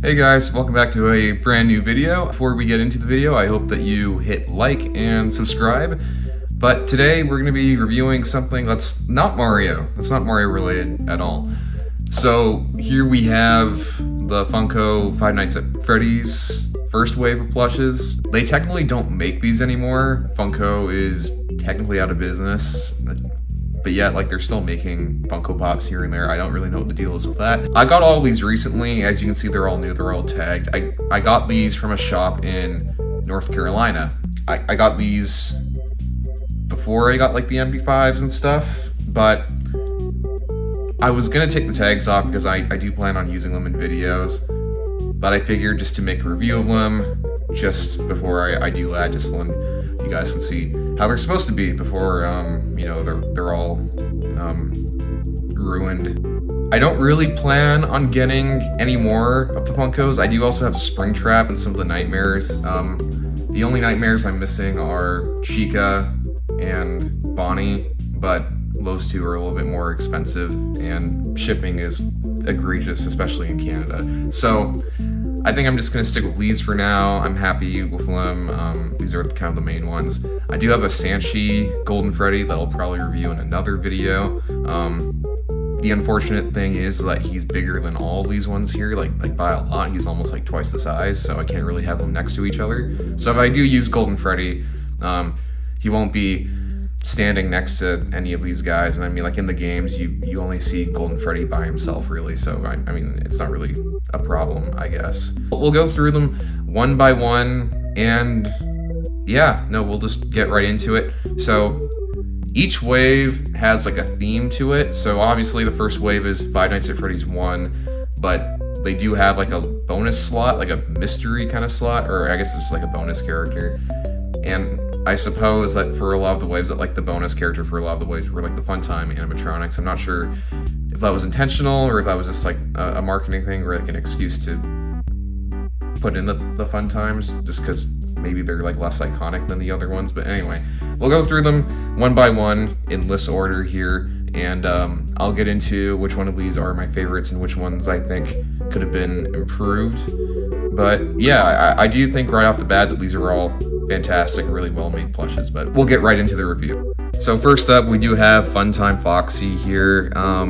Hey guys, welcome back to a brand new video. Before we get into the video, I hope that you hit like and subscribe. But today we're going to be reviewing something that's not Mario. That's not Mario related at all. So here we have the Funko Five Nights at Freddy's first wave of plushes. They technically don't make these anymore. Funko is technically out of business. But yet, like, they're still making Funko Pops here and there. I don't really know what the deal is with that. I got all these recently. As you can see, they're all new. They're all tagged. I got these from a shop in North Carolina. I got these before I got, like, the MB5s and stuff. But I was going to take the tags off because I do plan on using them in videos. But I figured just to make a review of them just before I do that, just so you guys can see how they're supposed to be before, you know, they're all ruined. I don't really plan on getting any more of the Funkos. I do also have Springtrap and some of the Nightmares. The only Nightmares I'm missing are Chica and Bonnie, but those two are a little bit more expensive and shipping is egregious, especially in Canada. So I think I'm just going to stick with these for now. I'm happy with them. These are kind of the main ones. I do have a Sanchi Golden Freddy that I'll probably review in another video. The unfortunate thing is that he's bigger than all these ones here, like by a lot. He's almost like twice the size, so I can't really have them next to each other. So if I do use Golden Freddy, he won't be standing next to any of these guys. And I mean, like in the games, you only see Golden Freddy by himself, really. So I mean, it's not really a problem, I guess. We'll go through them one by one, and yeah, no, we'll just get right into it. So each wave has like a theme to it. So obviously the first wave is Five Nights at Freddy's 1, but they do have like a bonus slot, like a mystery kind of slot, or I guess it's like a bonus character. And I suppose that for a lot of the waves, that like the bonus character for a lot of the waves were like the Funtime animatronics. I'm not sure if that was intentional or if that was just like a marketing thing or like an excuse to put in the Funtimes just because maybe they're like less iconic than the other ones. But anyway, we'll go through them one by one in this order here, and I'll get into which one of these are my favorites and which ones I think could have been improved. But yeah, I do think right off the bat that these are all fantastic, really well made plushes, but we'll get right into the review. So first up, we do have Funtime Foxy here. I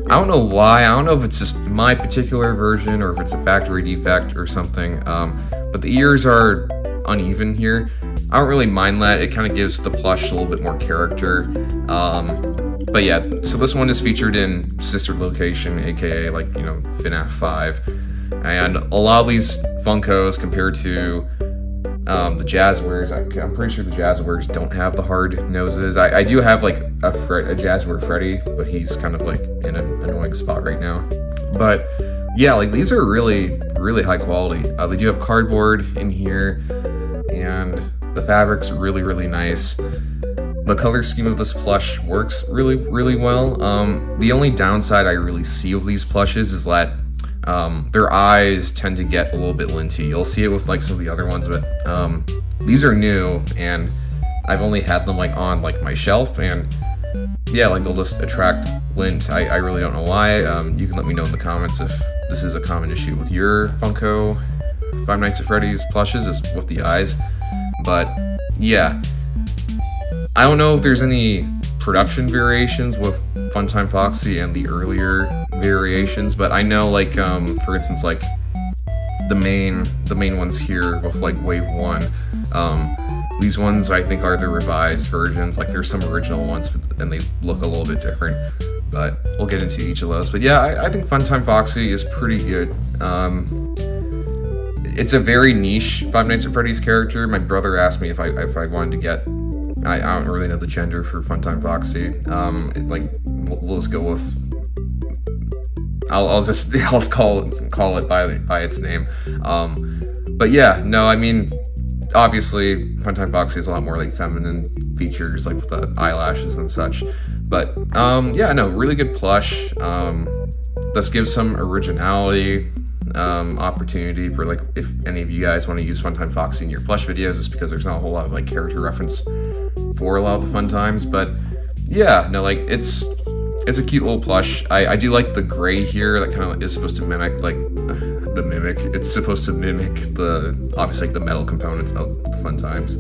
don't know why, I don't know if it's just my particular version or if it's a factory defect or something, but the ears are uneven here. I don't really mind that. It kind of gives the plush a little bit more character. But yeah, so this one is featured in Sister Location, aka like, you know, FNaF 5. And a lot of these Funkos compared to the Jazzwares, I'm pretty sure the Jazzwares don't have the hard noses. I do have like a Jazzware Freddy, but he's kind of like in an annoying spot right now. But yeah, like these are really, really high quality. They do have cardboard in here, and the fabric's really, really nice. The color scheme of this plush works really, really well. The only downside I really see of these plushes is that their eyes tend to get a little bit linty. You'll see it with like some of the other ones, but these are new and I've only had them like on like my shelf, and yeah, like they'll just attract lint. I really don't know why. You can let me know in the comments if this is a common issue with your Funko Five Nights at Freddy's plushes, is with the eyes. But yeah, I don't know if there's any production variations with Funtime Foxy and the earlier variations, but I know like for instance like the main ones here with like wave 1, these ones I think are the revised versions. Like there's some original ones and they look a little bit different, but we'll get into each of those. But yeah, I think Funtime Foxy is pretty good. It's a very niche Five Nights at Freddy's character. My brother asked me if I wanted to get, I don't really know the gender for Funtime Foxy. Like we'll just go with, I'll just call it by its name. But yeah, no, I mean, obviously Funtime Foxy has a lot more like feminine features, like with the eyelashes and such. But yeah, no, really good plush. This gives some originality, opportunity for like if any of you guys want to use Funtime Foxy in your plush videos, just because there's not a whole lot of like character reference for a lot of the Funtimes. But yeah, no, like it's a cute little plush. I do like the gray here that kind of is supposed to mimic like the mimic. It's supposed to mimic obviously like the metal components of the Funtimes.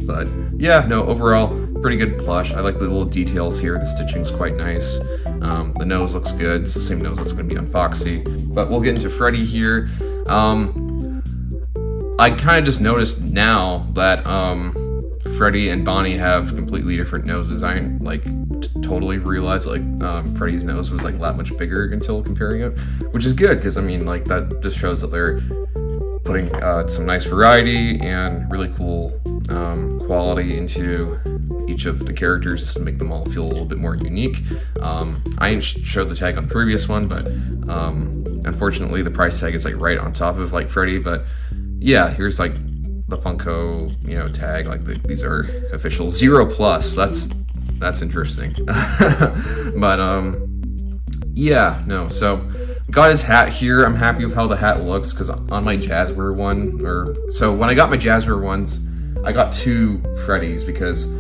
But yeah, no, overall, pretty good plush. I like the little details here. The stitching's quite nice. The nose looks good. It's the same nose that's going to be on Foxy. But we'll get into Freddy here. I kind of just noticed now that Freddy and Bonnie have completely different noses. I didn't like totally realize like Freddy's nose was like that much bigger until comparing it, which is good because I mean like that just shows that they're putting some nice variety and really cool quality into each of the characters just to make them all feel a little bit more unique. I didn't show the tag on the previous one, but unfortunately the price tag is like right on top of like Freddy. But yeah, here's like the Funko, you know, tag. Like these are official 0+. That's interesting. But yeah, no. So got his hat here. I'm happy with how the hat looks because on my Jazzware one, so when I got my Jazzware ones, I got 2 Freddys because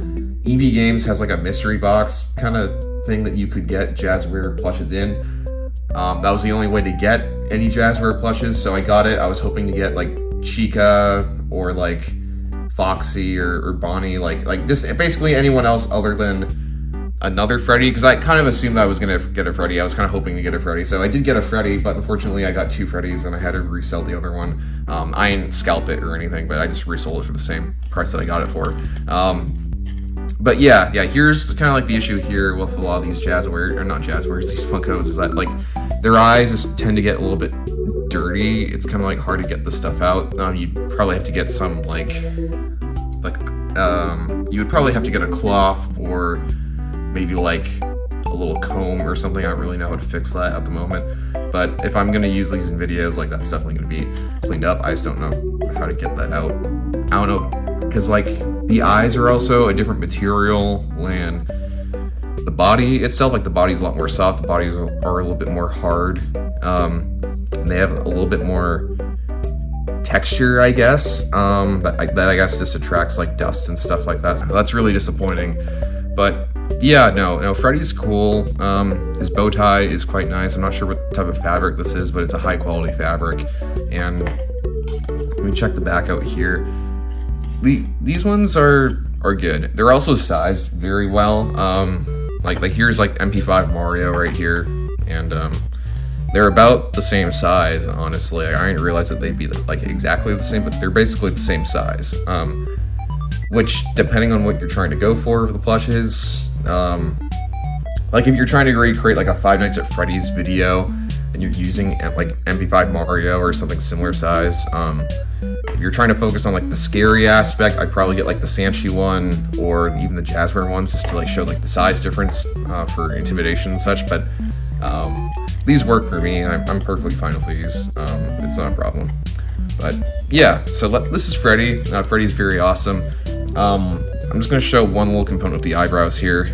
EB Games has like a mystery box kind of thing that you could get Jazzware plushes in. That was the only way to get any Jazzware plushes, so I got it. I was hoping to get like Chica or like Foxy or Bonnie, like this, basically anyone else other than another Freddy, because I kind of assumed I was gonna get a Freddy. I was kind of hoping to get a Freddy, so I did get a Freddy, but unfortunately I got 2 Freddys and I had to resell the other one. I didn't scalp it or anything, but I just resold it for the same price that I got it for. But yeah, here's kind of like the issue here with a lot of these Jazzware, or not Jazzwares, these Funkos, is that like their eyes just tend to get a little bit dirty. It's kind of like hard to get the stuff out. You probably have to get some you would probably have to get a cloth or maybe like a little comb or something. I don't really know how to fix that at the moment, but if I'm gonna use these in videos, like that's definitely gonna be cleaned up. I just don't know how to get that out. I don't know, because like the eyes are also a different material than the body itself. Like the body's a lot more soft, the bodies are a little bit more hard, and they have a little bit more texture, I guess, that I guess just attracts like dust and stuff like that. So that's really disappointing. But yeah, no, Freddy's cool. His bow tie is quite nice. I'm not sure what type of fabric this is, but it's a high quality fabric. And let me check the back out here. These ones are good. They're also sized very well. Like here's like MP5 Mario right here, and they're about the same size, honestly. I didn't realize that they'd be like exactly the same, but they're basically the same size. Which, depending on what you're trying to go for the plushes, like if you're trying to recreate like a Five Nights at Freddy's video and you're using like MP5 Mario or something similar size, if you're trying to focus on like the scary aspect, I'd probably get like the Sanchi one or even the Jazzware ones just to like show like the size difference for intimidation and such. But these work for me. I'm perfectly fine with these. It's not a problem. But yeah, so this is Freddy. Freddy's very awesome. I'm just going to show one little component of the eyebrows here.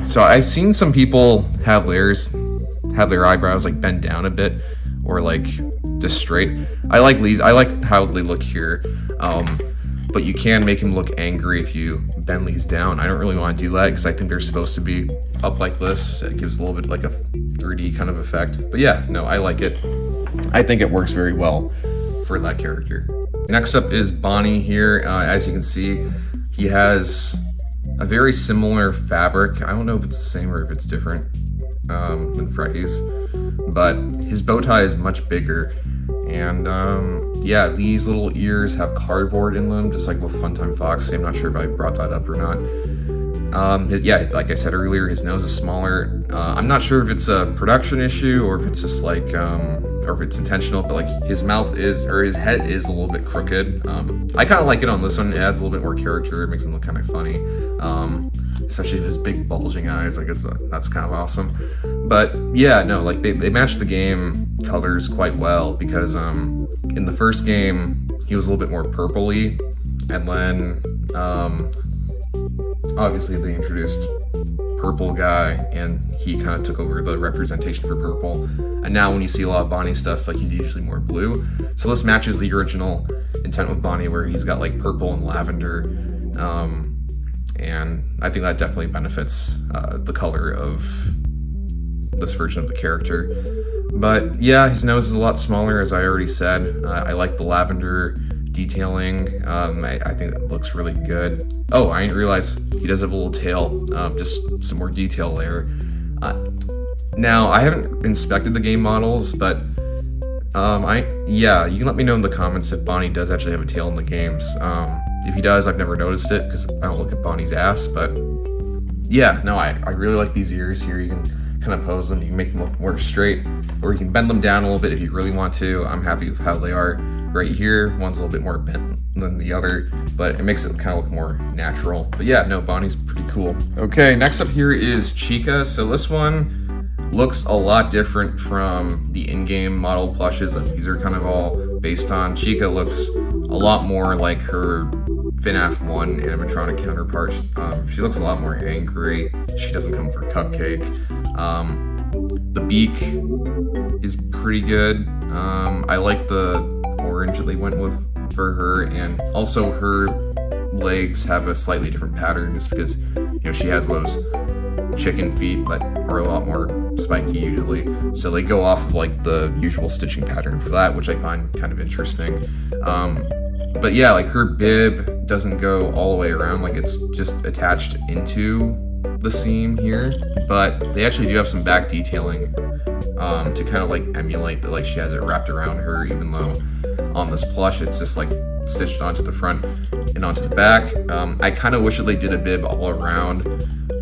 So I've seen some people have their eyebrows like bend down a bit or like just straight. I like these. I like how they look here. But you can make him look angry if you bend these down. I don't really want to do that because I think they're supposed to be up like this. It gives a little bit like a 3D kind of effect. But yeah, no, I like it. I think it works very well for that character. Next up is Bonnie here. As you can see, he has a very similar fabric. I don't know if it's the same or if it's different than Freddy's, but his bow tie is much bigger. And yeah, these little ears have cardboard in them, just like with Funtime Foxy. I'm not sure if I brought that up or not. Yeah, like I said earlier, his nose is smaller. I'm not sure if it's a production issue or if it's just like, or if it's intentional, but like his mouth is, or his head is a little bit crooked. I kind of like it on this one. It adds a little bit more character. It makes him look kind of funny. Especially with his big bulging eyes, like that's kind of awesome. But yeah, no, like they match the game colors quite well because in the first game he was a little bit more purpley, and then obviously they introduced purple guy and he kind of took over the representation for purple, and now when you see a lot of Bonnie stuff, like he's usually more blue. So this matches the original intent with Bonnie where he's got like purple and lavender, and I think that definitely benefits the color of this version of the character. But yeah, his nose is a lot smaller, as I already said. I like the lavender detailing. I think it looks really good. Oh, I didn't realize he does have a little tail. Just some more detail there. Now, I haven't inspected the game models, but yeah, you can let me know in the comments if Bonnie does actually have a tail in the games. If he does, I've never noticed it because I don't look at Bonnie's ass, but yeah, no, I really like these ears here. You can kind of pose them, you can make them look more straight, or you can bend them down a little bit if you really want to. I'm happy with how they are right here. One's a little bit more bent than the other, but it makes it kind of look more natural. But yeah, no, Bonnie's pretty cool. Okay, next up here is Chica. So this one looks a lot different from the in-game model plushes that these are kind of all based on. Chica looks a lot more like her FNaF 1 animatronic counterpart. She looks a lot more angry. She doesn't come for Cupcake. The beak is pretty good. I like the orange that they went with for her, and also her legs have a slightly different pattern just because, you know, she has those chicken feet that are a lot more spiky usually, so they go off of like the usual stitching pattern for that, which I find kind of interesting. But yeah, like her bib doesn't go all the way around, like it's just attached into the seam here, but they actually do have some back detailing to kind of like emulate that, like she has it wrapped around her, even though on this plush it's just like stitched onto the front and onto the back. I kind of wish that they did a bib all around,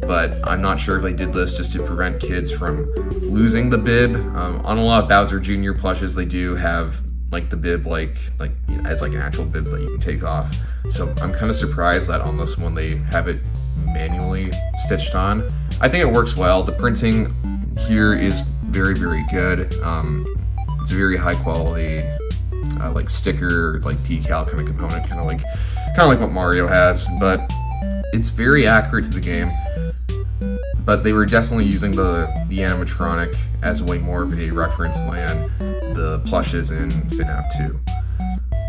but I'm not sure if they did this just to prevent kids from losing the bib. On a lot of Bowser Jr. plushes, they do have like the bib like as like an actual bib that you can take off. So I'm kind of surprised that on this one they have it manually stitched on. I think it works well. The printing here is very, very good. It's a very high quality like sticker, like decal kind of component, kind of like what Mario has, but it's very accurate to the game. But they were definitely using the animatronic as way more of a reference than the plushes in FNaF 2,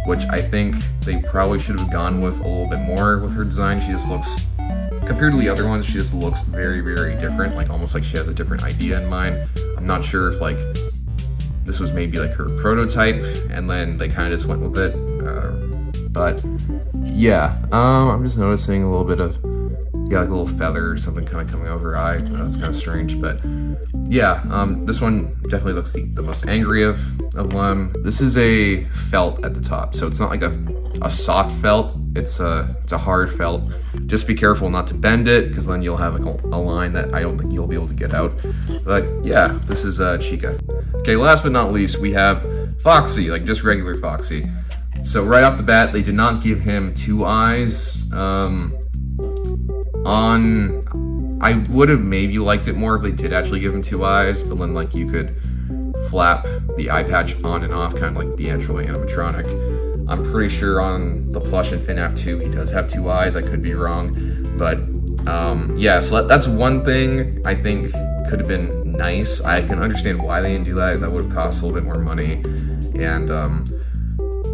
which I think they probably should have gone with a little bit more with her design. She just looks, compared to the other ones, she just looks very, very different, like almost like she has a different idea in mind. I'm not sure if like this was maybe like her prototype and then they kind of just went with it, but yeah, I'm just noticing a little bit of, yeah, like a little feather or something kind of coming over her eye. That's kind of strange, but yeah, this one definitely looks the most angry of them. This is a felt at the top, so it's not like a soft felt, it's a hard felt. Just be careful not to bend it, because then you'll have like a line that I don't think you'll be able to get out. But yeah, this is Chica. Okay, last but not least, we have Foxy, like just regular Foxy. So right off the bat, they did not give him two eyes. I would have maybe liked it more if they did actually give him two eyes, but then like you could flap the eye patch on and off, kind of like the actual animatronic. I'm pretty sure on the plush in FNaF 2 he does have two eyes. I could be wrong, but yeah, so that's one thing I think could have been nice. I can understand why they didn't do that. That would have cost a little bit more money, and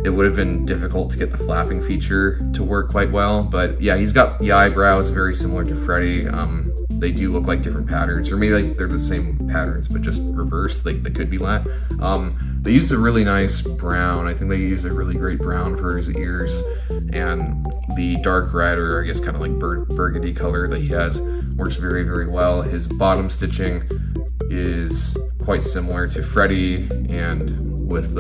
it would have been difficult to get the flapping feature to work quite well. But yeah, he's got the eyebrows very similar to Freddy. They do look like different patterns, or maybe like they're the same patterns but just reversed. They could be that. They used a really nice brown. I think they used a really great brown for his ears, and the dark red, or I guess kind of like burgundy color that he has, works very, very well. His bottom stitching is quite similar to Freddy and with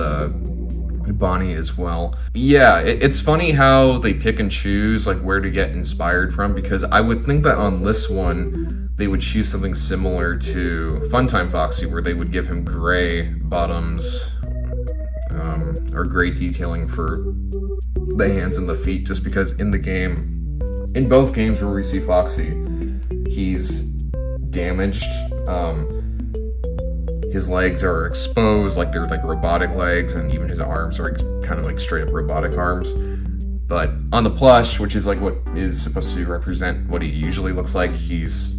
Bonnie as well. Yeah, it's funny how they pick and choose like where to get inspired from, because I would think that on this one they would choose something similar to Funtime Foxy, where they would give him gray bottoms or gray detailing for the hands and the feet, just because in both games where we see Foxy, he's damaged. His legs are exposed, like they're like robotic legs, and even his arms are kind of like straight up robotic arms. But on the plush, which is like what is supposed to represent what he usually looks like, he's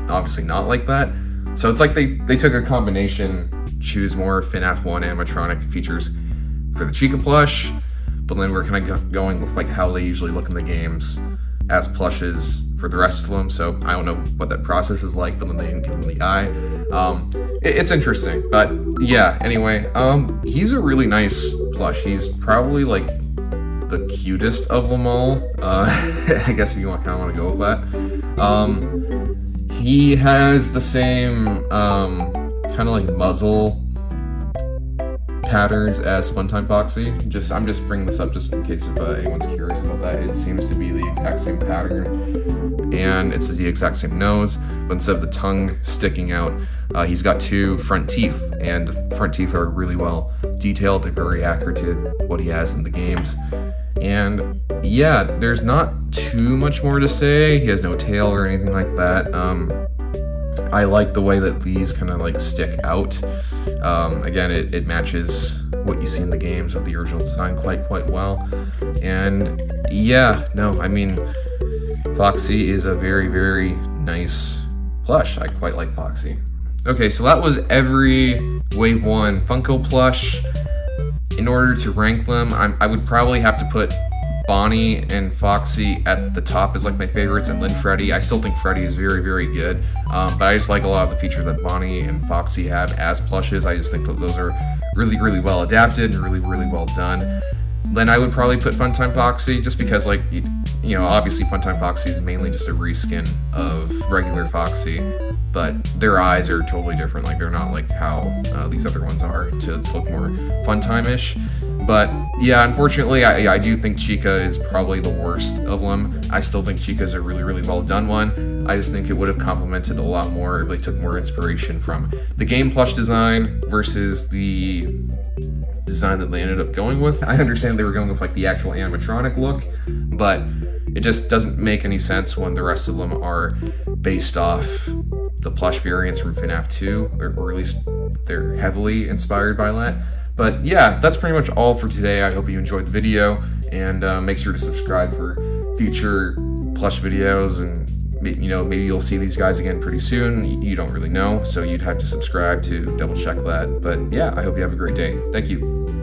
obviously not like that. So it's like they took a combination, choose more FNaF 1 animatronic features for the Chica plush, but then we're kind of going with like how they usually look in the games as plushes for the rest of them, so I don't know what that process is like, but then they didn't give him the eye. It's interesting, but yeah, anyway, he's a really nice plush. He's probably like the cutest of them all, I guess if you kind of want to go with that. He has the same kind of like muzzle patterns as Funtime Foxy. I'm just bringing this up just in case if anyone's curious about that. It seems to be the exact same pattern, and it's the exact same nose, but instead of the tongue sticking out, he's got 2 front teeth, and the front teeth are really well detailed. They're very accurate to what he has in the games. And yeah, there's not too much more to say. He has no tail or anything like that. I like the way that these kind of like stick out. Again, it matches what you see in the games with the original design quite well. And yeah, no, I mean, Foxy is a very nice plush. I quite like Foxy. Okay, so that was every Wave 1 Funko plush. In order to rank them, I would probably have to put Bonnie and Foxy at the top as like my favorites, and then Freddy. I still think Freddy is very good, but I just like a lot of the features that Bonnie and Foxy have as plushes. I just think that those are really well adapted and really well done. Then I would probably put Funtime Foxy, just because, like, you know, obviously Funtime Foxy is mainly just a reskin of regular Foxy, but their eyes are totally different. Like, they're not like how these other ones are, to look more Funtime-ish. But yeah, unfortunately, I do think Chica is probably the worst of them. I still think Chica's a really well done one. I just think it would have complemented a lot more if they took more inspiration from the game plush design versus the design that they ended up going with. I understand they were going with like the actual animatronic look, but it just doesn't make any sense when the rest of them are based off the plush variants from FNaF 2, or at least they're heavily inspired by that. But yeah, that's pretty much all for today. I hope you enjoyed the video, and make sure to subscribe for future plush videos, and you know, maybe you'll see these guys again pretty soon. You don't really know, so you'd have to subscribe to double check that. But yeah, I hope you have a great day. Thank you.